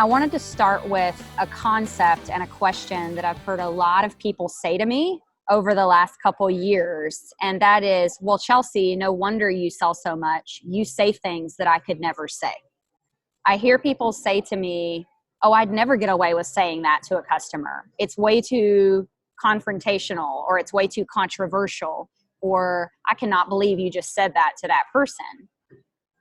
I wanted to start with a concept and a question that I've heard a lot of people say to me over the last couple years. And that is, well, Chelsea, no wonder you sell so much. You say things that I could never say. I hear people say to me, oh, I'd never get away with saying that to a customer. It's way too confrontational, or it's way too controversial, or I cannot believe you just said that to that person.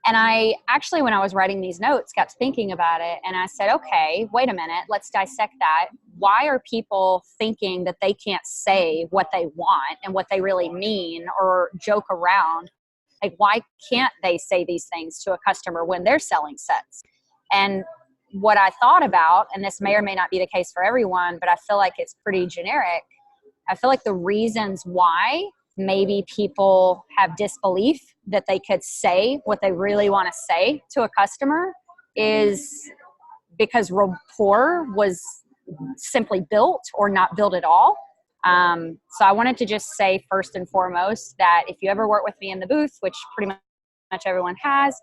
And I actually, when I was writing these notes, kept thinking about it. And I said, okay, wait a minute, let's dissect that. Why are people thinking that they can't say what they want and what they really mean or joke around? Like, why can't they say these things to a customer when they're selling sets? And what I thought about, and this may or may not be the case for everyone, but I feel like it's pretty generic. I feel like the reasons why maybe people have disbelief that they could say what they really want to say to a customer is because rapport was simply built or not built at all. So I wanted to just say first and foremost that if you ever work with me in the booth, which pretty much everyone has,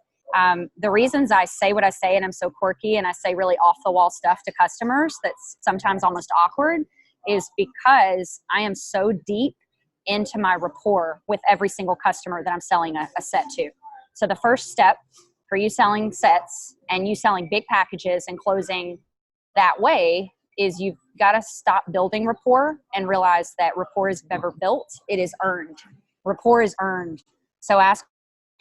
the reasons I say what I say and I'm so quirky and I say really off the wall stuff to customers that's sometimes almost awkward is because I am so deep into my rapport with every single customer that I'm selling a set to. So the first step for you selling sets and you selling big packages and closing that way is you've got to stop building rapport and realize that rapport is never built. It is earned. Rapport is earned. So ask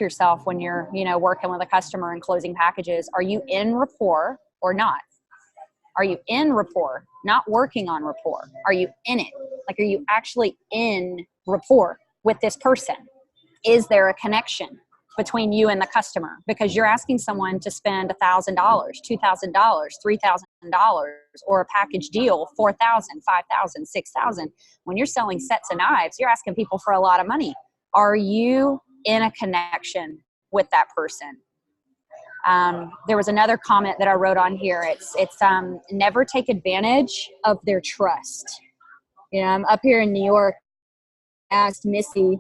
yourself when you're, working with a customer and closing packages, are you in rapport or not? Are you in rapport? Not working on rapport. Are you in it? Like, are you actually in rapport with this person? Is there a connection between you and the customer? Because you're asking someone to spend $1,000, $2,000, $3,000, or a package deal, $4,000, $5,000, $6,000. When you're selling sets of knives, you're asking people for a lot of money. Are you in a connection with that person? There was another comment that I wrote on here. It's never take advantage of their trust. I'm up here in New York. I asked Missy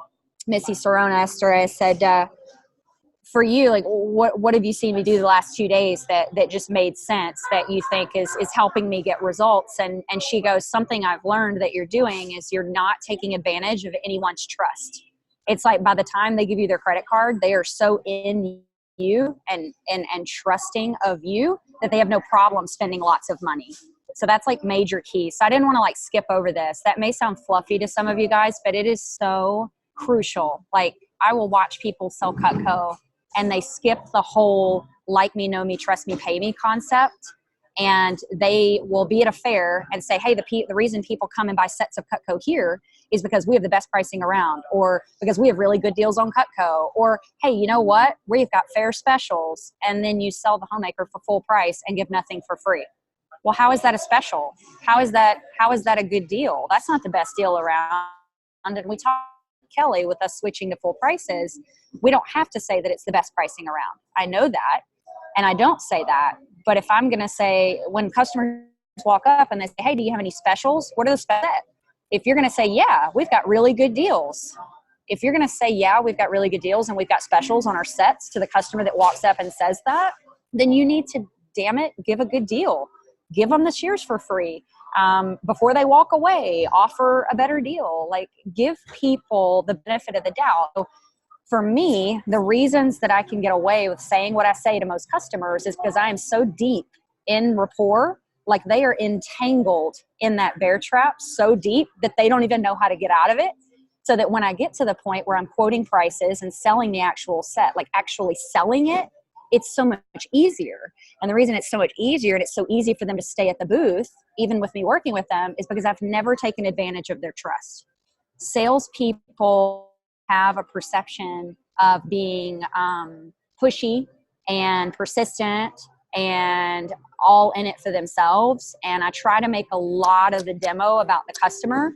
Sorona Esther, I said, for you, like, what have you seen me do the last 2 days that just made sense, that you think is helping me get results? And she goes, something I've learned that you're doing is you're not taking advantage of anyone's trust. It's like by the time they give you their credit card, they are so in you and trusting of you that they have no problem spending lots of money. So that's like major key. So I didn't want to skip over this. That may sound fluffy to some of you guys, but it is so crucial. Like, I will watch people sell Cutco and they skip the whole like me, know me, trust me, pay me concept. And they will be at a fair and say, hey, the reason people come and buy sets of Cutco here is because we have the best pricing around, or because we have really good deals on Cutco, or, hey, you know what? We've got fair specials. And then you sell the homemaker for full price and give nothing for free. Well, how is that a special? How is that a good deal? That's not the best deal around. And we talked to Kelly with us switching to full prices. We don't have to say that it's the best pricing around. I know that. And I don't say that. But if I'm going to say, when customers walk up and they say, hey, do you have any specials? What are the specials? If you're going to say, yeah, we've got really good deals. If you're going to say, yeah, we've got really good deals and we've got specials on our sets to the customer that walks up and says that, then you need to, damn it, give a good deal. Give them the shears for free. Before they walk away, offer a better deal. Like, give people the benefit of the doubt. So for me, the reasons that I can get away with saying what I say to most customers is because I am so deep in rapport, like they are entangled in that bear trap so deep that they don't even know how to get out of it. So that when I get to the point where I'm quoting prices and selling the actual set, like actually selling it, it's so much easier. And the reason it's so much easier and it's so easy for them to stay at the booth, even with me working with them, is because I've never taken advantage of their trust. Salespeople have a perception of being pushy and persistent and all in it for themselves. And I try to make a lot of the demo about the customer.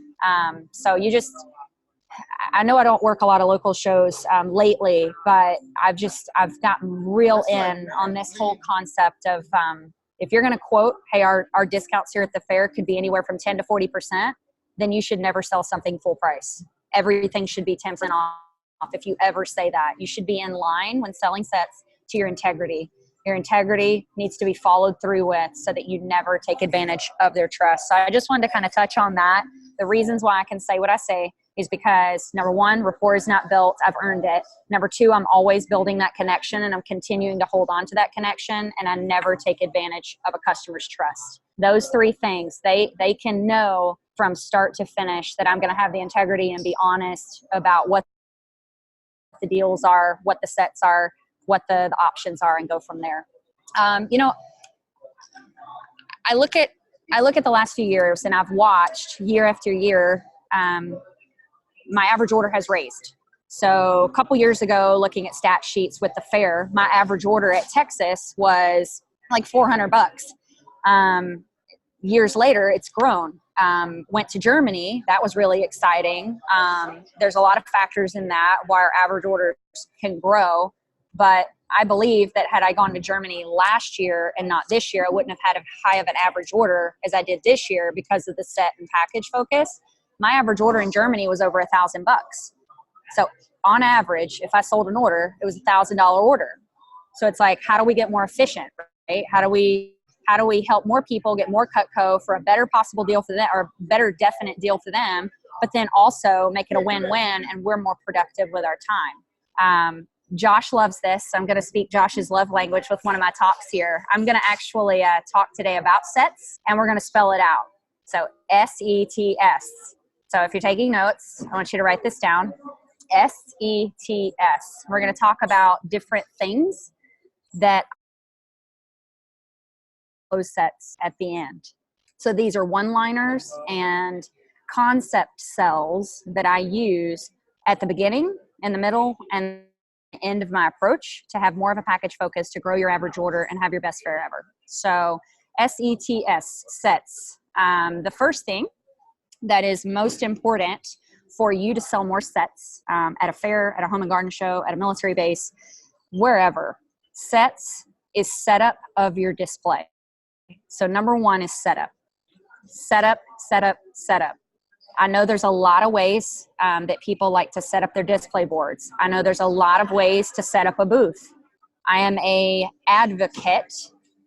I know I don't work a lot of local shows lately, but I've gotten real in on this whole concept of if you're going to quote, hey, our discounts here at the fair could be anywhere from 10 to 40%, then you should never sell something full price. Everything should be 10% off. If you ever say that, you should be in line when selling sets to your integrity. Your integrity needs to be followed through with so that you never take advantage of their trust. So I just wanted to kind of touch on that. The reasons why I can say what I say is because, number one, rapport is not built. I've earned it. Number two, I'm always building that connection and I'm continuing to hold on to that connection, and I never take advantage of a customer's trust. Those three things, they can know from start to finish that I'm going to have the integrity and be honest about what the deals are, what the sets are, what the options are, and go from there. You know, I look at the last few years, and I've watched year after year, my average order has raised. So a couple years ago, looking at stat sheets with the fair, my average order at Texas was like $400. Years later, it's grown. Went to Germany. That was really exciting. There's a lot of factors in that why our average orders can grow. But I believe that had I gone to Germany last year and not this year, I wouldn't have had as high of an average order as I did this year because of the set and package focus. My average order in Germany was over $1,000. So on average, if I sold an order, it was $1,000 order. So it's like, how do we get more efficient, right? How do we help more people get more Cutco for a better possible deal for them, or a better definite deal for them, but then also make it a win-win and we're more productive with our time. Josh loves this. I'm going to speak Josh's love language with one of my talks here. I'm going to actually talk today about sets, and we're going to spell it out. So S-E-T-S. So if you're taking notes, I want you to write this down. S-E-T-S. We're going to talk about different things that those sets at the end. So these are one-liners and concept cells that I use at the beginning, in the middle, and end of my approach to have more of a package focus, to grow your average order and have your best fare ever. So SETS, sets. The first thing that is most important for you to sell more sets at a fair, at a home and garden show, at a military base, wherever, sets is setup of your display. So number one is setup. Setup, setup, setup. I know there's a lot of ways that people like to set up their display boards. I know there's a lot of ways to set up a booth. I am an advocate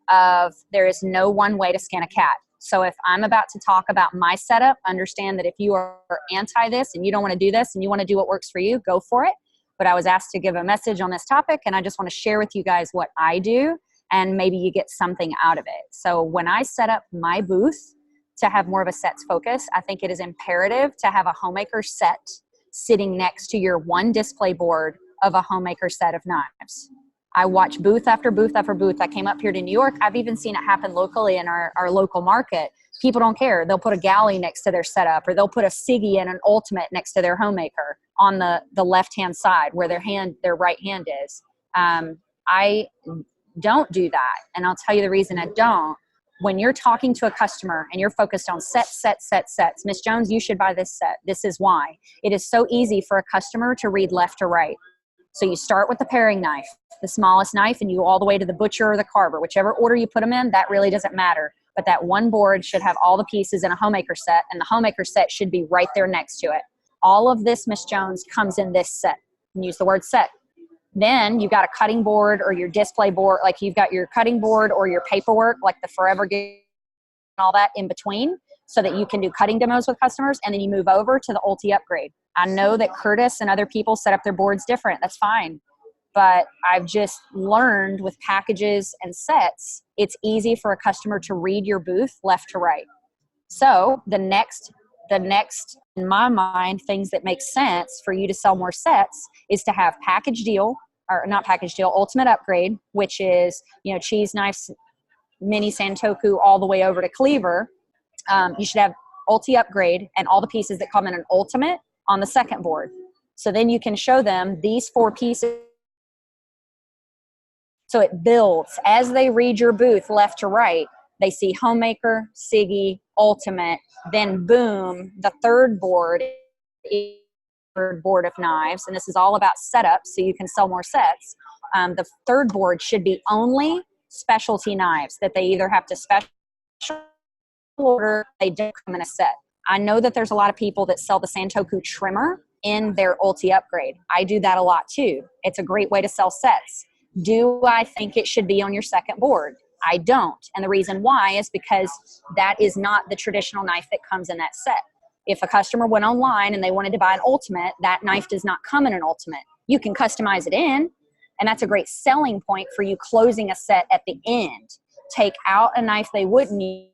of there is no one way to skin a cat. So if I'm about to talk about my setup, understand that if you are anti this and you don't want to do this and you want to do what works for you, go for it. But I was asked to give a message on this topic, and I just want to share with you guys what I do, and maybe you get something out of it. So when I set up my booth to have more of a sets focus, I think it is imperative to have a homemaker set sitting next to your one display board of a homemaker set of knives. I watch booth after booth after booth. I came up here to New York. I've even seen it happen locally in our local market. People don't care. They'll put a galley next to their setup, or they'll put a Siggy and an Ultimate next to their homemaker on the left-hand side where their right hand is. I don't do that. And I'll tell you the reason I don't. When you're talking to a customer and you're focused on sets, Miss Jones, you should buy this set. This is why. It is so easy for a customer to read left to right. So you start with the paring knife, the smallest knife, and you go all the way to the butcher or the carver. Whichever order you put them in, that really doesn't matter. But that one board should have all the pieces in a homemaker set, and the homemaker set should be right there next to it. All of this, Miss Jones, comes in this set. And use the word set. Then you've got a cutting board or your display board, like you've got your cutting board or your paperwork, like the Forever Gift and all that in between, so that you can do cutting demos with customers, and then you move over to the Ulti upgrade. I know that Curtis and other people set up their boards different. That's fine. But I've just learned with packages and sets, it's easy for a customer to read your booth left to right. So the next, in my mind, things that make sense for you to sell more sets is to have package deal, or not package deal, Ultimate upgrade, which is, cheese knives, mini Santoku, all the way over to cleaver. You should have Ulti upgrade and all the pieces that come in an Ultimate on the second board. So then you can show them these 4 pieces. So it builds as they read your booth left to right. They see homemaker, Siggy, Ultimate, then boom, the third board of knives, and this is all about setup so you can sell more sets. The third board should be only specialty knives that they either have to special order, they don't come in a set. I know that there's a lot of people that sell the Santoku trimmer in their Ulti upgrade. I do that a lot too. It's a great way to sell sets. Do I think it should be on your second board? I don't. And the reason why is because that is not the traditional knife that comes in that set. If a customer went online and they wanted to buy an ultimate, that knife does not come in an ultimate. You can customize it in, and that's a great selling point for you closing a set at the end. Take out a knife they wouldn't use,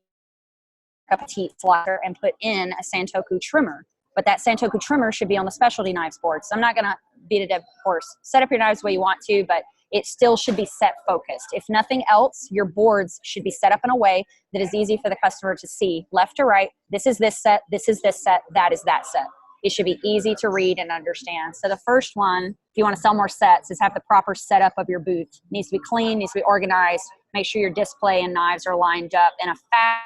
a petite slicer, and put in a Santoku trimmer. But that Santoku trimmer should be on the specialty knives board. So I'm not going to beat a dead horse. Set up your knives the way you want to, but it still should be set focused. If nothing else, your boards should be set up in a way that is easy for the customer to see left to right. This is this set, this is this set, that is that set. It should be easy to read and understand. So the first one, if you want to sell more sets, is have the proper setup of your booth. It needs to be clean, needs to be organized. Make sure your display and knives are lined up in a fast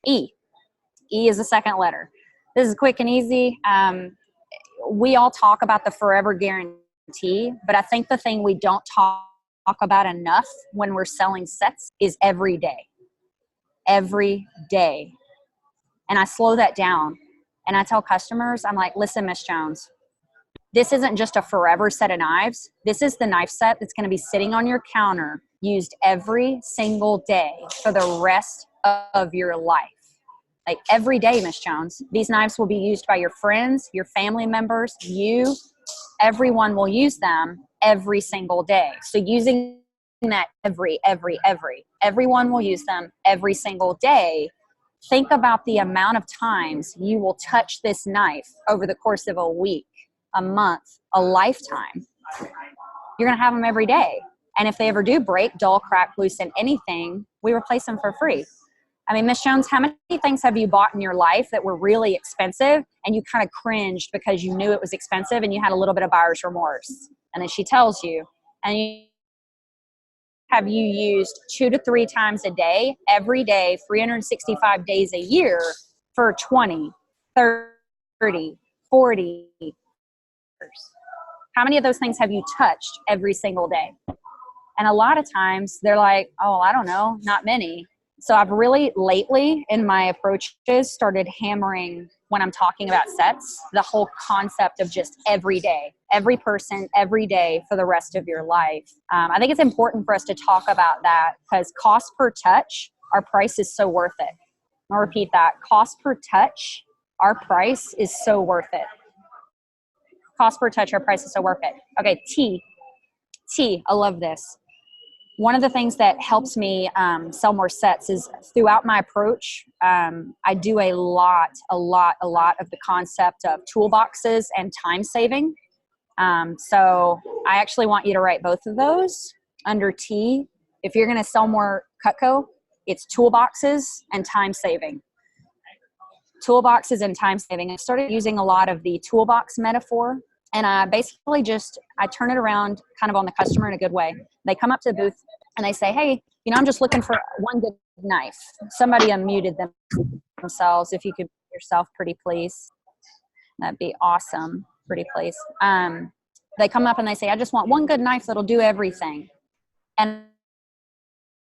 E. E is the second letter. This is quick and easy. We all talk about the forever guarantee, but I think the thing we don't talk about enough when we're selling sets is every day. Every day. And I slow that down and I tell customers, I'm like, listen, Miss Jones, this isn't just a forever set of knives. This is the knife set that's going to be sitting on your counter, used every single day for the rest of your life. Like every day, Miss Jones, these knives will be used by your friends, your family members, you, everyone will use them every single day. So using that everyone will use them every single day. Think about the amount of times you will touch this knife over the course of a week, a month, a lifetime. You're going to have them every day. And if they ever do break, dull, crack, loosen, anything, we replace them for free. I mean, Miss Jones, how many things have you bought in your life that were really expensive and you kind of cringed because you knew it was expensive and you had a little bit of buyer's remorse? And then she tells you, and you have you used 2 to 3 times a day, every day, 365 days a year for 20, 30, 40 years? How many of those things have you touched every single day? And a lot of times they're like, oh, I don't know, not many. So I've really lately in my approaches started hammering when I'm talking about sets, the whole concept of just every day, every person, every day for the rest of your life. I think it's important for us to talk about that because cost per touch, our price is so worth it. I'll repeat that. Cost per touch, our price is so worth it. Cost per touch, our price is so worth it. Okay, T, I love this. One of the things that helps me sell more sets is throughout my approach, I do a lot of the concept of toolboxes and time saving. So I actually want you to write both of those under T. If you're going to sell more Cutco, it's toolboxes and time saving. Toolboxes and time saving. I started using a lot of the toolbox metaphor. And I basically I turn it around kind of on the customer in a good way. They come up to the booth and they say, hey, I'm just looking for one good knife. Somebody unmuted themselves. If you could mute yourself, pretty please. That'd be awesome. Pretty please. They come up and they say, I just want one good knife that'll do everything. And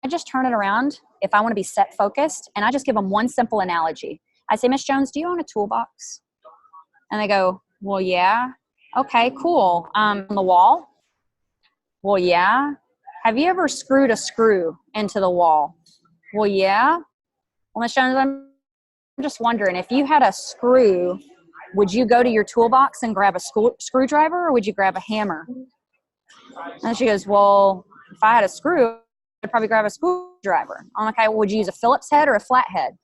I just turn it around if I want to be set focused. And I just give them one simple analogy. I say, Miss Jones, do you own a toolbox? And they go, well, yeah. Okay, cool. On the wall? Well, yeah. Have you ever screwed a screw into the wall? Well, yeah. Well, Ms. Jones, I'm just wondering, if you had a screw, would you go to your toolbox and grab a screwdriver or would you grab a hammer? And she goes, well, if I had a screw, I'd probably grab a screwdriver. I'm like, okay, well, would you use a Phillips head or a flat head?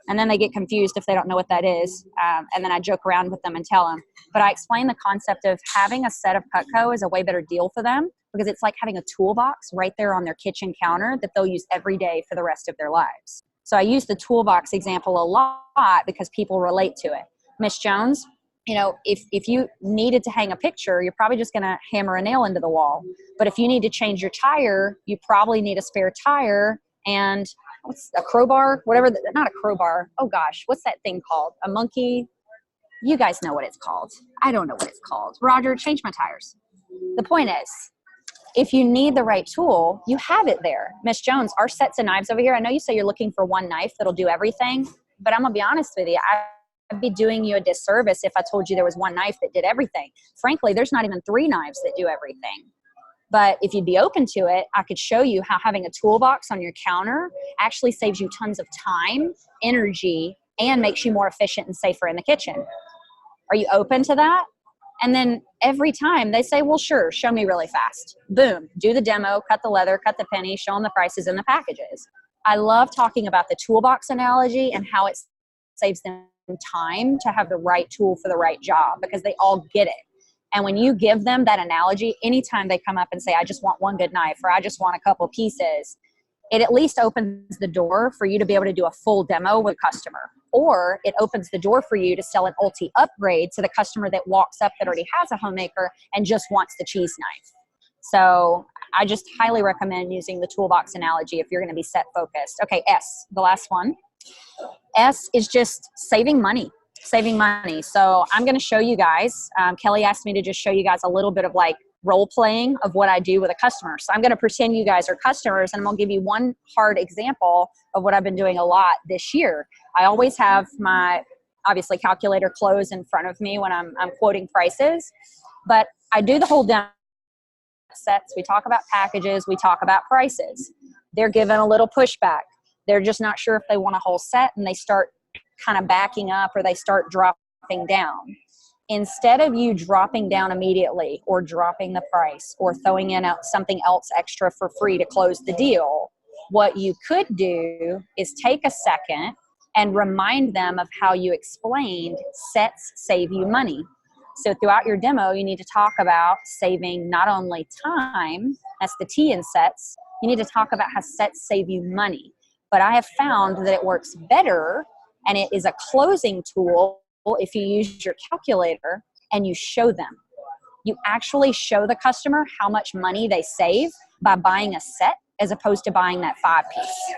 And then they get confused if they don't know what that is. And then I joke around with them and tell them. But I explain the concept of having a set of Cutco is a way better deal for them because it's like having a toolbox right there on their kitchen counter that they'll use every day for the rest of their lives. So I use the toolbox example a lot because people relate to it. Miss Jones, if you needed to hang a picture, you're probably just going to hammer a nail into the wall. But if you need to change your tire, you probably need a spare tire and what's a crowbar, not a crowbar. Oh gosh, what's that thing called? A monkey? You guys know what it's called. I don't know what it's called. Roger, change my tires. The point is, if you need the right tool, you have it there. Miss Jones, our sets of knives over here, I know you say you're looking for one knife that'll do everything, but I'm gonna be honest with you, I'd be doing you a disservice if I told you there was one knife that did everything. Frankly, there's not even 3 knives that do everything. But if you'd be open to it, I could show you how having a toolbox on your counter actually saves you tons of time, energy, and makes you more efficient and safer in the kitchen. Are you open to that? And then every time they say, well, sure, show me really fast. Boom, do the demo, cut the leather, cut the penny, show them the prices and the packages. I love talking about the toolbox analogy and how it saves them time to have the right tool for the right job, because they all get it. And when you give them that analogy, anytime they come up and say, I just want one good knife, or I just want a couple pieces, it at least opens the door for you to be able to do a full demo with a customer. Or it opens the door for you to sell an ulti upgrade to the customer that walks up that already has a homemaker and just wants the cheese knife. So I just highly recommend using the toolbox analogy if you're going to be set focused. Okay, S, the last one. S is just saving money. Saving money. So I'm going to show you guys, Kelly asked me to just show you guys a little bit of like role playing of what I do with a customer. So I'm going to pretend you guys are customers, and I'm going to give you one hard example of what I've been doing a lot this year. I always have my, obviously, calculator closed in front of me when I'm quoting prices, but I do the whole demo sets. We talk about packages. We talk about prices. They're given a little pushback. They're just not sure if they want a whole set, and they start kind of backing up, or they start dropping down. Instead of you dropping down immediately or dropping the price or throwing in something else extra for free to close the deal, what you could do is take a second and remind them of how you explained sets save you money. So throughout your demo, you need to talk about saving not only time, that's the T in sets, you need to talk about how sets save you money. But I have found that it works better, and it is a closing tool if you use your calculator and you show them. You actually show the customer how much money they save by buying a set as opposed to buying that 5-piece.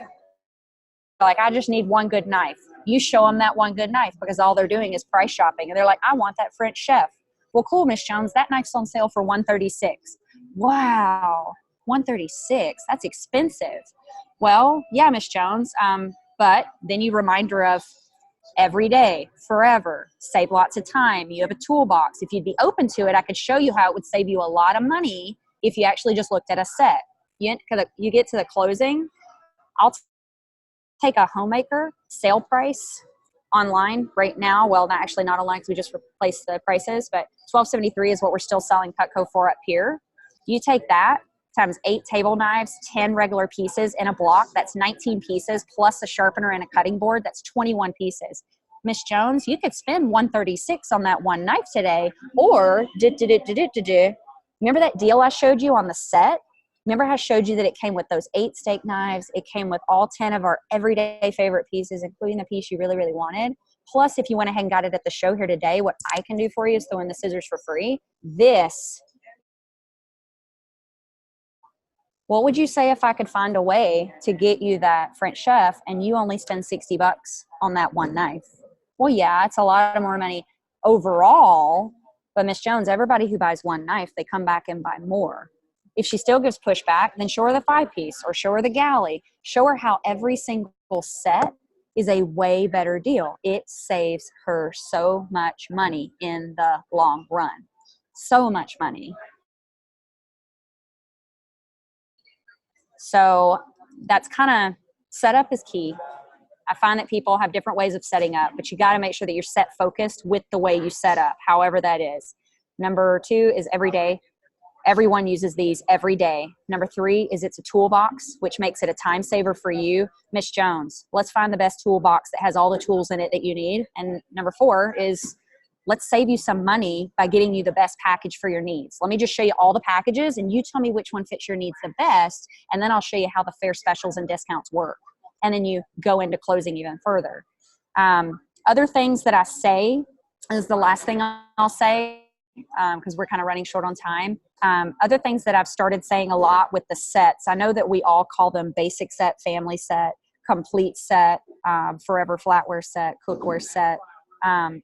Like, I just need one good knife. You show them that one good knife, because all they're doing is price shopping. And they're like, I want that French chef. Well, cool, Miss Jones, that knife's on sale for $136. Wow, $136, that's expensive. Well, yeah, Miss Jones, but then you remind her of every day, forever, save lots of time. You have a toolbox. If you'd be open to it, I could show you how it would save you a lot of money if you actually just looked at a set. You get to the closing, I'll take a homemaker sale price online right now. Well, actually not online, because we just replaced the prices, but $12.73 is what we're still selling Cutco for up here. You take that times 8 table knives, 10 regular pieces in a block, that's 19 pieces, plus a sharpener and a cutting board, that's 21 pieces. Miss Jones, you could spend $136 on that one knife today, or remember that deal I showed you on the set? Remember how I showed you that it came with those 8 steak knives, it came with all 10 of our everyday favorite pieces, including the piece you really, really wanted. Plus, if you went ahead and got it at the show here today, what I can do for you is throw in the scissors for free. What would you say if I could find a way to get you that French chef and you only spend $60 on that one knife? Well, yeah, it's a lot more money overall, but Miss Jones, everybody who buys one knife, they come back and buy more. If she still gives pushback, then show her the 5-piece or show her the galley. Show her how every single set is a way better deal. It saves her so much money in the long run. So much money. So that's kind of, setup is key. I find that people have different ways of setting up, but you got to make sure that you're set focused with the way you set up, however that is. Number 2 is every day. Everyone uses these every day. Number 3 is it's a toolbox, which makes it a time saver for you. Miss Jones, let's find the best toolbox that has all the tools in it that you need. And number 4 is let's save you some money by getting you the best package for your needs. Let me just show you all the packages, and you tell me which one fits your needs the best, and then I'll show you how the fair specials and discounts work. And then you go into closing even further. Other things that I say is the last thing I'll say, because we're kind of running short on time. Other things that I've started saying a lot with the sets, I know that we all call them basic set, family set, complete set, forever flatware set, cookware set.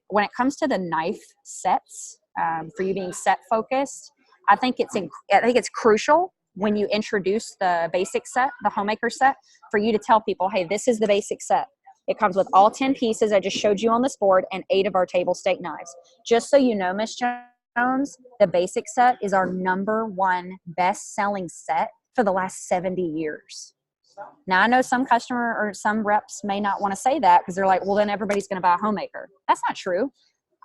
When it comes to the knife sets, for you being set focused, I think it's crucial when you introduce the basic set, the homemaker set, for you to tell people, hey, this is the basic set. It comes with all 10 pieces I just showed you on this board and 8 of our table steak knives. Just so you know, Miss Jones, Jones, the basic set is our #1 best-selling set for the last 70 years. Now, I know some customer or some reps may not want to say that because they're like, well, then everybody's going to buy a homemaker. That's not true.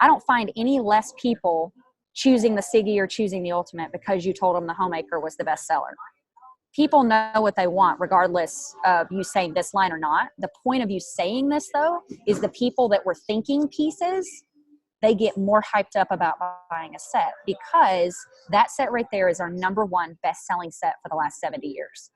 I don't find any less people choosing the Siggy or choosing the Ultimate because you told them the homemaker was the best seller. People know what they want regardless of you saying this line or not. The point of you saying this, though, is the people that were thinking pieces, they get more hyped up about buying a set because that set right there is our #1 best-selling set for the last 70 years.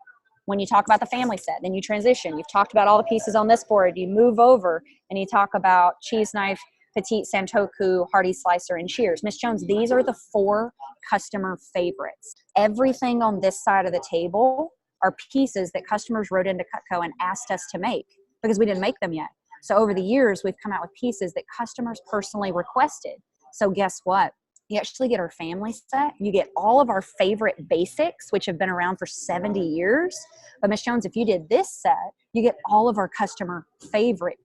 When you talk about the family set, then you transition. You've talked about all the pieces on this board. You move over and you talk about cheese knife, petite santoku, hearty slicer, and shears. Miss Jones, these are the 4 customer favorites. Everything on this side of the table are pieces that customers wrote into Cutco and asked us to make because we didn't make them yet. So over the years, we've come out with pieces that customers personally requested. So guess what? You actually get our family set. You get all of our favorite basics, which have been around for 70 years. But Miss Jones, if you did this set, you get all of our customer favorite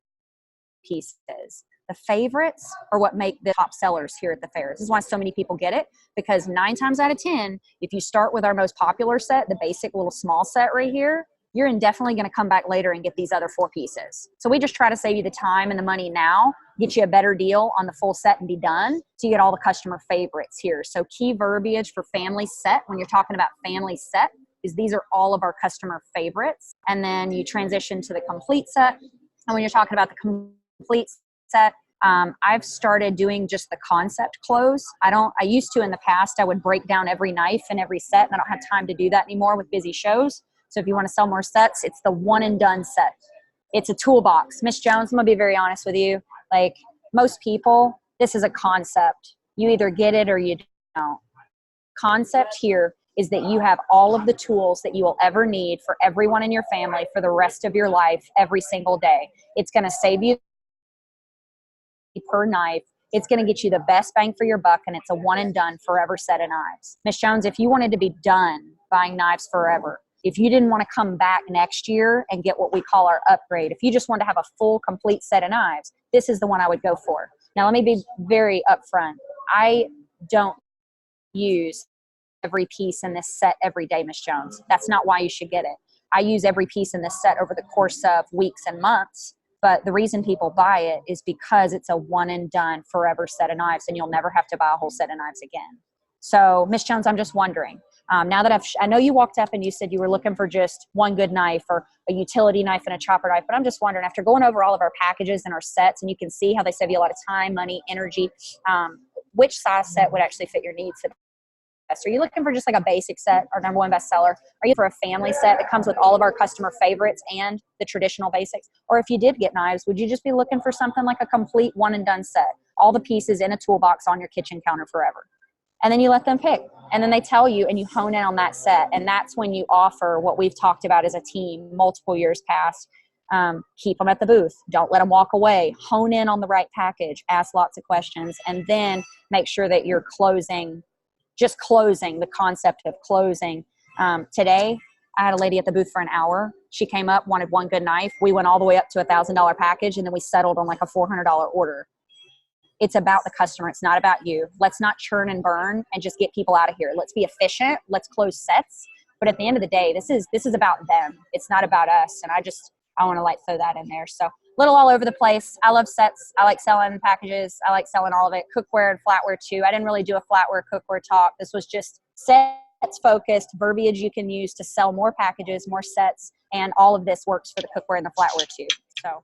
pieces. The favorites are what make the top sellers here at the fair. This is why so many people get it, because 9 times out of 10, if you start with our most popular set, the basic little small set right here, you're definitely going to come back later and get these other 4 pieces. So we just try to save you the time and the money now, get you a better deal on the full set and be done. So you get all the customer favorites here. So key verbiage for family set, when you're talking about family set, is these are all of our customer favorites. And then you transition to the complete set. And when you're talking about the complete set, I've started doing just the concept close. I used to in the past, I would break down every knife and every set, and I don't have time to do that anymore with busy shows. So if you want to sell more sets, it's the one and done set. It's a toolbox. Miss Jones, I'm going to be very honest with you. Like most people, this is a concept. You either get it or you don't. Concept here is that you have all of the tools that you will ever need for everyone in your family for the rest of your life every single day. It's going to save you per knife. It's going to get you the best bang for your buck, and it's a one and done forever set of knives. Miss Jones, if you wanted to be done buying knives forever, if you didn't want to come back next year and get what we call our upgrade, if you just wanted to have a full, complete set of knives, this is the one I would go for. Now, let me be very upfront. I don't use every piece in this set every day, Miss Jones. That's not why you should get it. I use every piece in this set over the course of weeks and months. But the reason people buy it is because it's a one and done forever set of knives, and you'll never have to buy a whole set of knives again. So, Miss Jones, I'm just wondering, now that I know you walked up and you said you were looking for just one good knife or a utility knife and a chopper knife, but I'm just wondering, after going over all of our packages and our sets, and you can see how they save you a lot of time, money, energy, which size set would actually fit your needs the best? Are you looking for just like a basic set, our #1 bestseller? Are you for a family set that comes with all of our customer favorites and the traditional basics? Or if you did get knives, would you just be looking for something like a complete one and done set? All the pieces in a toolbox on your kitchen counter forever. And then you let them pick. And then they tell you and you hone in on that set. And that's when you offer what we've talked about as a team multiple years past. Keep them at the booth. Don't let them walk away. Hone in on the right package. Ask lots of questions. And then make sure that you're closing, the concept of closing. Today, I had a lady at the booth for an hour. She came up, wanted one good knife. We went all the way up to a $1,000 package, and then we settled on like a $400 order. It's about the customer. It's not about you. Let's not churn and burn and just get people out of here. Let's be efficient. Let's close sets. But at the end of the day, this is about them. It's not about us. And I want to like throw that in there. So little all over the place. I love sets. I like selling packages. I like selling all of it. Cookware and flatware too. I didn't really do a flatware cookware talk. This was just sets focused, verbiage you can use to sell more packages, more sets. And all of this works for the cookware and the flatware too. So